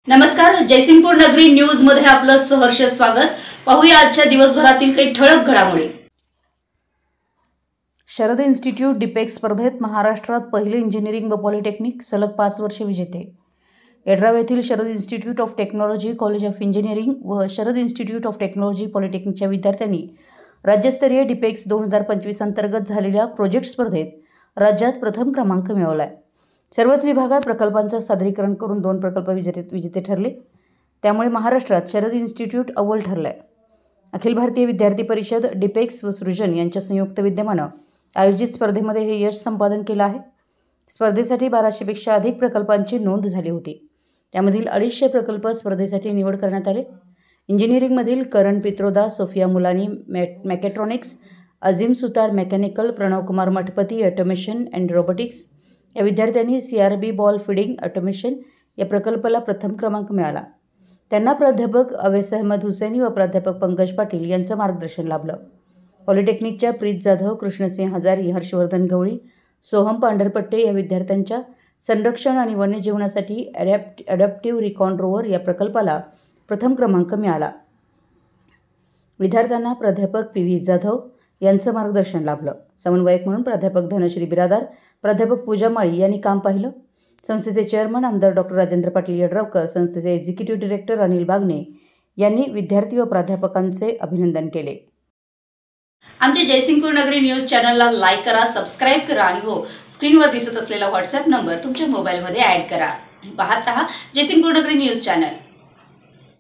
नमस्कार, जयसिंगपूर नगरी न्यूज मध्ये आपलं सहर्ष स्वागत। पाहूया आजच्या दिवसभरातील काही ठळक घडामोडी। शरद इन्स्टिट्यूट डिपेक्स स्पर्धेत महाराष्ट्रात पहिले इंजिनिअरिंग व पॉलिटेक्निक सलग 5 वर्षे विजेते। येड्राव येथील Sharad institute of technology college of engineering व शरद इन्स्टिट्यूट ऑफ टेक्नॉलॉजी पॉलिटेक्निकच्या विद्यार्थ्यांनी राज्यस्तरीय डिपेक्स 2025 अंतर्गत झालेल्या प्रोजेक्ट स्पर्धेत राज्यात प्रथम क्रमांक मिळवलाय। सर्वच विभागात प्रकल्पांचं सादरीकरण करून 2 प्रकल्प विजेते ठरले। त्यामुळे महाराष्ट्रात शरद इन्स्टिट्यूट अव्वल ठरलंय। अखिल भारतीय विद्यार्थी परिषद डिपेक्स व सृजन यांच्या संयुक्त विद्यमानं आयोजित स्पर्धेमध्ये हे यश संपादन केलं आहे। स्पर्धेसाठी 1200 पेक्षा अधिक प्रकल्पांची नोंद झाली होती। त्यामधील 250 प्रकल्प स्पर्धेसाठी निवड करण्यात आले। इंजिनिअरिंगमधील Karan Pitroda, Sophia Mulani mechatronics, Azim Sutar mechanical, Pranav Kumar Mathapati automation and robotics या विद्यार्थ्यांनी CRB बॉल फीडिंग ऑटोमेशन या प्रकल्पाला प्रथम क्रमांक मिळाला। त्यांना प्राध्यापक अवैस अहमद हुसैनी व प्राध्यापक पंकज पाटील यांचं मार्गदर्शन लाभलं। पॉलिटेक्निकच्या प्रीत जाधव, कृष्णसिंह हजारी, हर्षवर्धन गवळी, सोहम पांढरपट्टे या विद्यार्थ्यांच्या संरक्षण आणि वन्यजीवनासाठी अडॅप्टिव्ह रिकॉन रोवर या प्रकल्पाला प्रथम क्रमांक मिळाला। विद्यार्थ्यांना प्राध्यापक PV जाधव यांचं मार्गदर्शन लाभलं। समन्वयक म्हणून प्राध्यापक धनश्री बिरादार, प्राध्यापक पूजा माळी यांनी काम पाहिलं। संस्थेचे चेअरमन आमदार डॉ. राजेंद्र पाटील यड्रावकर, संस्थेचे एक्झिक्युटिव्ह डायरेक्टर अनिल बागणे यांनी विद्यार्थी व प्राध्यापकांचे अभिनंदन केले। आमच्या जयसिंगपूर नगरी न्यूज चॅनलला लाईक करा, सबस्क्राईब करा आणि हो, स्क्रीनवर दिसत असलेला व्हॉट्सअप नंबर तुमच्या मोबाईलमध्ये ॲड करा। पाहत रहा जयसिंगपूर नगरी न्यूज चॅनल।